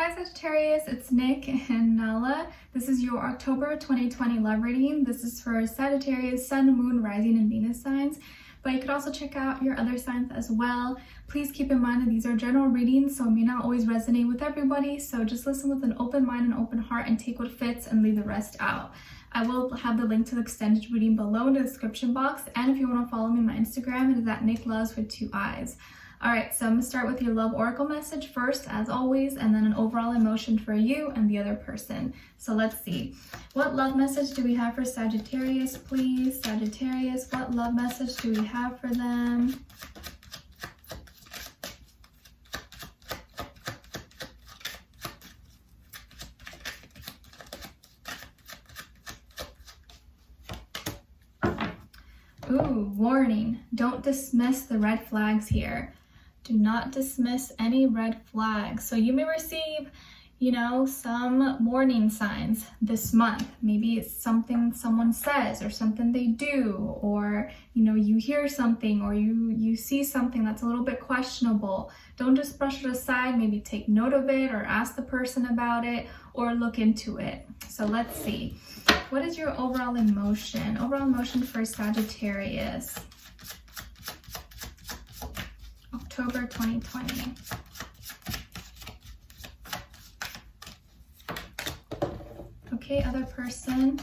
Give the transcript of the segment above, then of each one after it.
Hi Sagittarius, it's Nick and Nala. This is your October 2020 love reading. This is for Sagittarius, Sun, Moon, Rising, and Venus signs. But you could also check out your other signs as well. Please keep in mind that these are general readings, so it may not always resonate with everybody. So just listen with an open mind and open heart and take what fits and leave the rest out. I will have the link to the extended reading below in the description box. And if you want to follow me on my Instagram, it is at NicLoves with 2 eyes. Alright, so I'm going to start with your love oracle message first, as always, and then an overall emotion for you and the other person. So let's see. What love message do we have for Sagittarius, please? Sagittarius, what love message do we have for them? Ooh, warning. Don't dismiss the red flags here. Do not dismiss any red flags. So you may receive, some warning signs this month. Maybe it's something someone says or something they do, or, you hear something or you see something that's a little bit questionable. Don't just brush it aside. Maybe take note of it or ask the person about it or look into it. So let's see. What is your overall emotion? Overall emotion for Sagittarius. October 2020. Okay, other person.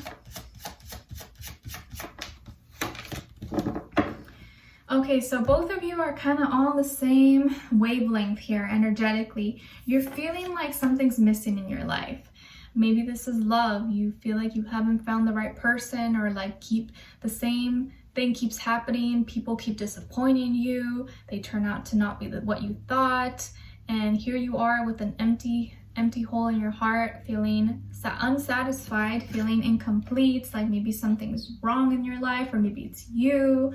Okay, so both of you are kind of on the same wavelength here energetically. You're feeling like something's missing in your life. Maybe this is love. You feel like you haven't found the right person, or like keep the same thing keeps happening. People keep disappointing you. They turn out to not be what you thought. And here you are with an empty hole in your heart, feeling unsatisfied, feeling incomplete, like maybe something's wrong in your life, or maybe it's you.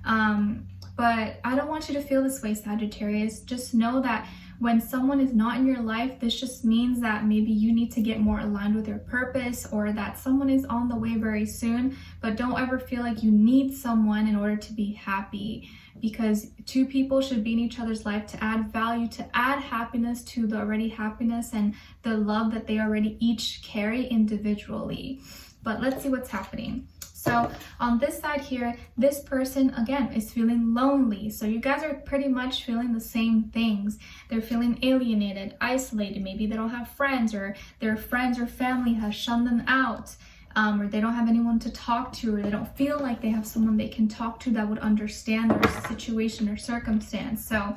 But I don't want you to feel this way, Sagittarius. Just know that when someone is not in your life, this just means that maybe you need to get more aligned with your purpose, or that someone is on the way very soon. But don't ever feel like you need someone in order to be happy, because two people should be in each other's life to add value, to add happiness to the already happiness and the love that they already each carry individually. But let's see what's happening. So on this side here, this person, again, is feeling lonely. So you guys are pretty much feeling the same things. They're feeling alienated, isolated. Maybe they don't have friends, or their friends or family has shunned them out, or they don't have anyone to talk to, or they don't feel like they have someone they can talk to that would understand their situation or circumstance. So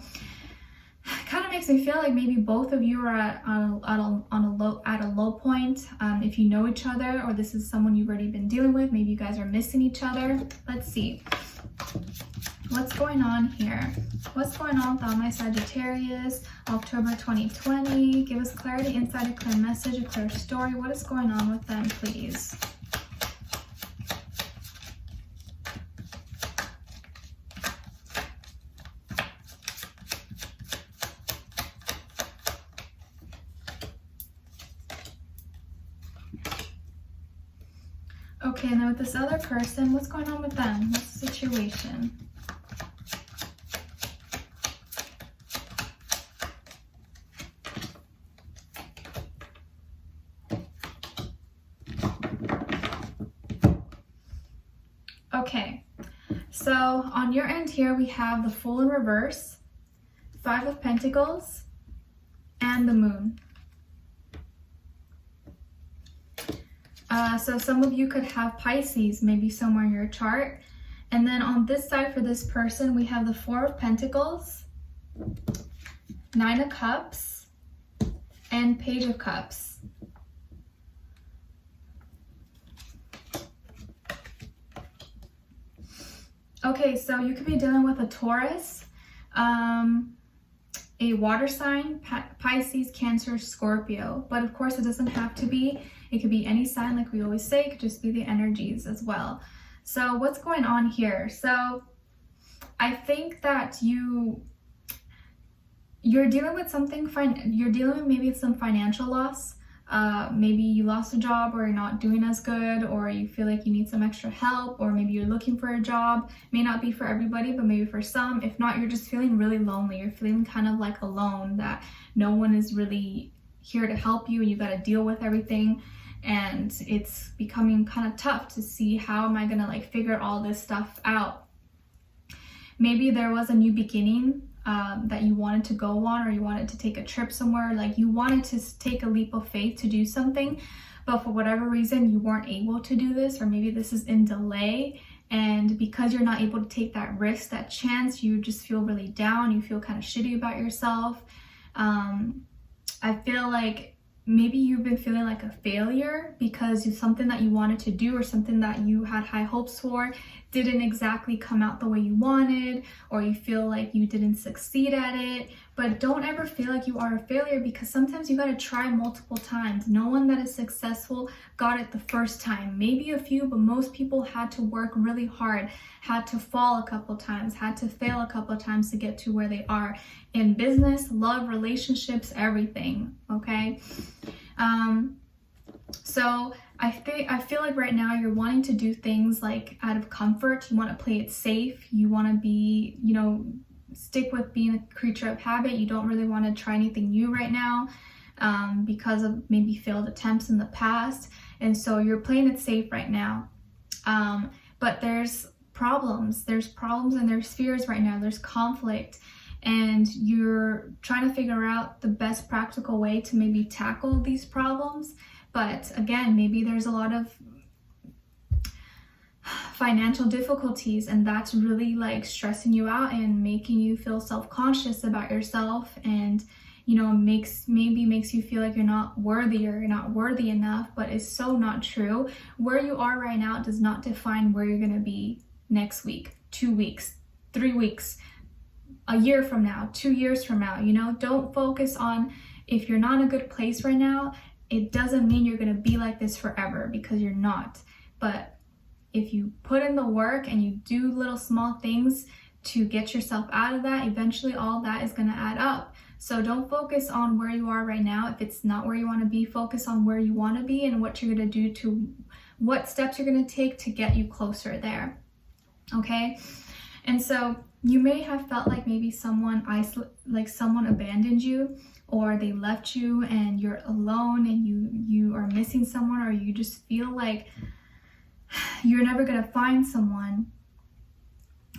it kind of makes me feel like maybe both of you are at a low point. If you know each other, or this is someone you've already been dealing with, maybe you guys are missing each other. Let's see. What's going on here? What's going on with all my Sagittarius? October 2020. Give us clarity, insight, a clear message, a clear story. What is going on with them, please? Okay, now with this other person, what's going on with them? What's the situation? Okay, so on your end here, we have the Fool in reverse, 5 of Pentacles, and the Moon. So some of you could have Pisces maybe somewhere in your chart. And then on this side for this person, we have the 4 of Pentacles, 9 of Cups, and Page of Cups. Okay, so you could be dealing with a Taurus, a water sign, Pisces, Cancer, Scorpio. But of course, it doesn't have to be. It could be any sign, like we always say. It could just be the energies as well. So what's going on here? So I think that you're dealing with something, you're dealing with maybe some financial loss. Maybe you lost a job, or you're not doing as good, or you feel like you need some extra help, or maybe you're looking for a job. May not be for everybody, but maybe for some. If not, you're just feeling really lonely. You're feeling kind of like alone, that no one is really here to help you and you got to deal with everything. And it's becoming kind of tough to see, how am I going to like figure all this stuff out? Maybe there was a new beginning that you wanted to go on, or you wanted to take a trip somewhere, like you wanted to take a leap of faith to do something, but for whatever reason you weren't able to do this, or maybe this is in delay. And because you're not able to take that risk, that chance, you just feel really down. You feel kind of shitty about yourself. I feel like maybe you've been feeling like a failure because something that you wanted to do, or something that you had high hopes for, didn't exactly come out the way you wanted, or you feel like you didn't succeed at it. But don't ever feel like you are a failure, because sometimes you got to try multiple times. No one that is successful got it the first time. Maybe a few, but most people had to work really hard, had to fall a couple times, had to fail a couple times to get to where they are in business, love, relationships, everything. Okay. So I feel like right now you're wanting to do things like out of comfort. You want to play it safe. You want to be, you know, stick with being a creature of habit. You don't really want to try anything new right now because of maybe failed attempts in the past. And so you're playing it safe right now. But there's problems and there's fears right now. There's conflict. And you're trying to figure out the best practical way to maybe tackle these problems. But again, maybe there's a lot of financial difficulties, and that's really like stressing you out and making you feel self-conscious about yourself, and you know, makes you feel like you're not worthy, or you're not worthy enough. But it's so not true. Where you are right now does not define where you're going to be next week, 2 weeks, 3 weeks, a year from now, 2 years from now. You know, don't focus on, if you're not in a good place right now, it doesn't mean you're going to be like this forever, because you're not. But if you put in the work and you do little small things to get yourself out of that, eventually all that is going to add up. So don't focus on where you are right now. If it's not where you want to be, focus on where you want to be and what you're going to do, to what steps you're going to take to get you closer there. Okay? And so you may have felt like maybe someone abandoned you, or they left you and you're alone and you are missing someone, or you just feel like you're never going to find someone.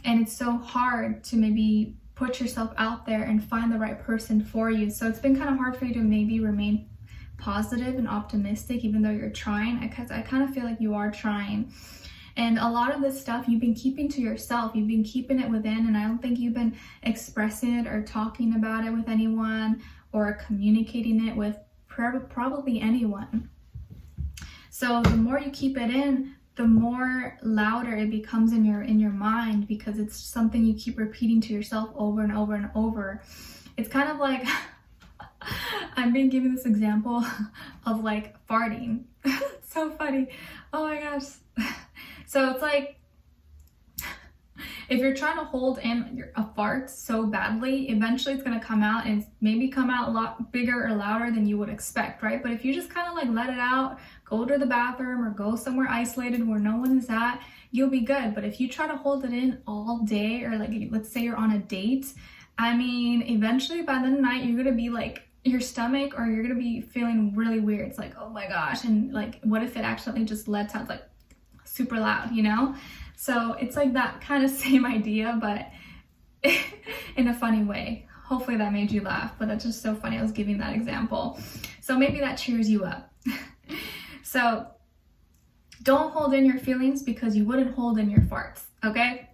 And it's so hard to maybe put yourself out there and find the right person for you. So it's been kind of hard for you to maybe remain positive and optimistic, even though you're trying, because I kind of feel like you are trying. And a lot of this stuff you've been keeping to yourself. You've been keeping it within, and I don't think you've been expressing it or talking about it with anyone, or communicating it with probably anyone. So the more you keep it in, the more louder it becomes in your mind, because it's something you keep repeating to yourself over and over and over. It's kind of like I've been giving this example of like farting. So funny. Oh my gosh. So it's like, if you're trying to hold in a fart so badly, eventually it's going to come out, and maybe come out a lot bigger or louder than you would expect, right? But if you just kind of like let it out, go to the bathroom or go somewhere isolated where no one is at, you'll be good. But if you try to hold it in all day, or like let's say you're on a date, I mean, eventually by the night you're going to be like, your stomach, or you're going to be feeling really weird. It's like, oh my gosh. And like, what if it accidentally just lets out like super loud, you know? So it's like that kind of same idea, but in a funny way. Hopefully that made you laugh, but that's just so funny. I was giving that example. So maybe that cheers you up. So don't hold in your feelings, because you wouldn't hold in your farts, okay?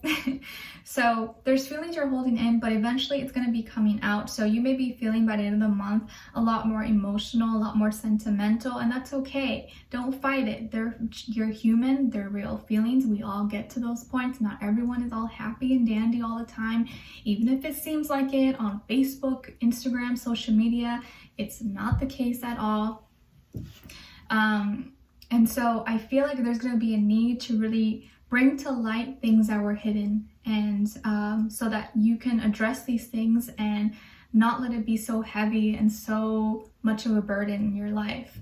So there's feelings you're holding in, but eventually it's going to be coming out. So you may be feeling by the end of the month a lot more emotional, a lot more sentimental, and that's okay. Don't fight it. You're human. They're real feelings. We all get to those points. Not everyone is all happy and dandy all the time. Even if it seems like it on Facebook, Instagram, social media, it's not the case at all. And so I feel like there's going to be a need to really bring to light things that were hidden, and so that you can address these things and not let it be so heavy and so much of a burden in your life.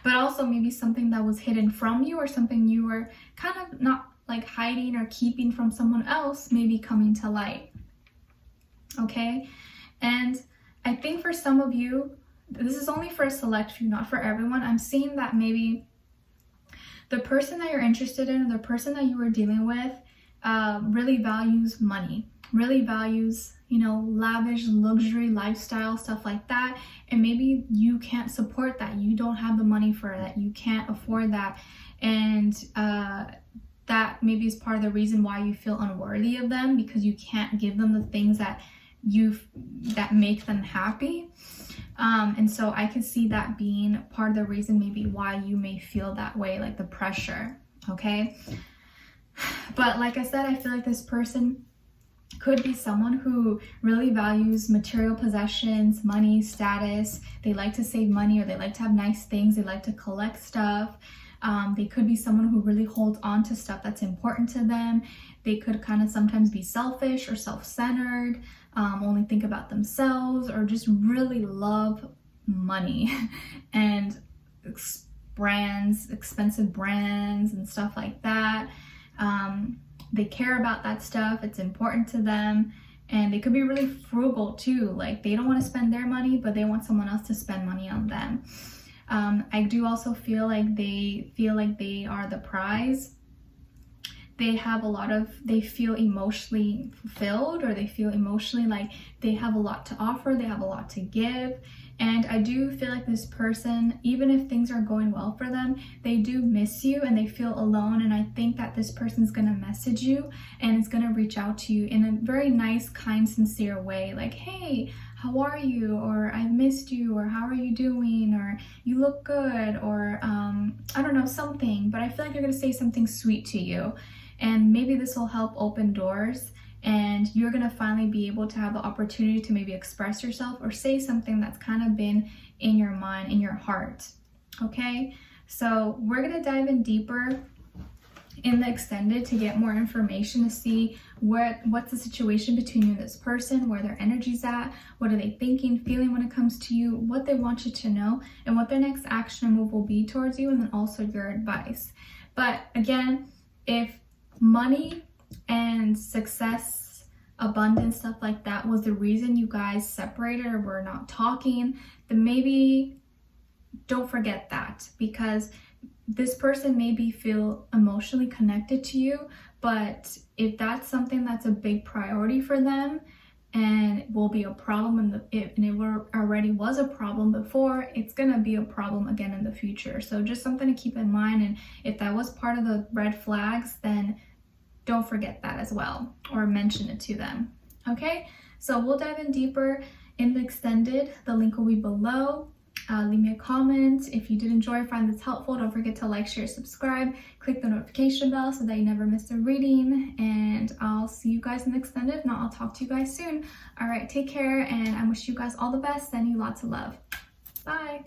But also maybe something that was hidden from you, or something you were kind of not like hiding or keeping from someone else, maybe coming to light. Okay? And I think for some of you, this is only for a select few, not for everyone. I'm seeing that maybe the person that you're interested in, or the person that you were dealing with, really values money, really values, you know, lavish luxury lifestyle, stuff like that. And maybe you can't support that. You don't have the money for that. You can't afford that. And that maybe is part of the reason why you feel unworthy of them, because you can't give them the things that make them happy. And so I can see that being part of the reason maybe why you may feel that way, like the pressure, okay? But like I said, I feel like this person could be someone who really values material possessions, money, status. They like to save money, or they like to have nice things. They like to collect stuff. They could be someone who really holds on to stuff that's important to them. They could kind of sometimes be selfish or self-centered, only think about themselves, or just really love money and brands, expensive brands and stuff like that. They care about that stuff. It's important to them. And they could be really frugal too. Like they don't want to spend their money, but they want someone else to spend money on them. I do also feel like they are the prize. They feel emotionally fulfilled, or they feel emotionally like they have a lot to offer, they have a lot to give. And I do feel like this person, even if things are going well for them, they do miss you and they feel alone. And I think that this person's gonna message you and is gonna reach out to you in a very nice, kind, sincere way. Like, hey, how are you? Or I missed you, or how are you doing? Or you look good, or I don't know, something. But I feel like they're gonna say something sweet to you. And maybe this will help open doors, and you're gonna finally be able to have the opportunity to maybe express yourself or say something that's kind of been in your mind, in your heart, okay? So we're gonna dive in deeper in the extended to get more information, to see what's the situation between you and this person, where their energy's at, what are they thinking, feeling when it comes to you, what they want you to know, and what their next action and move will be towards you, and then also your advice. But again, if money and success, abundance, stuff like that was the reason you guys separated or were not talking, then maybe don't forget that, because this person maybe feel emotionally connected to you. But if that's something that's a big priority for them and will be a problem and it already was a problem before, it's gonna be a problem again in the future. So just something to keep in mind. And if that was part of the red flags, then don't forget that as well, or mention it to them. Okay, so we'll dive in deeper in the extended. The link will be below. Leave me a comment if you did enjoy or find this helpful. Don't forget to like, share, subscribe, click the notification bell so that you never miss a reading. And I'll see you guys in the extended. If not, I'll talk to you guys soon. All right, take care, and I wish you guys all the best. Sending you lots of love. Bye.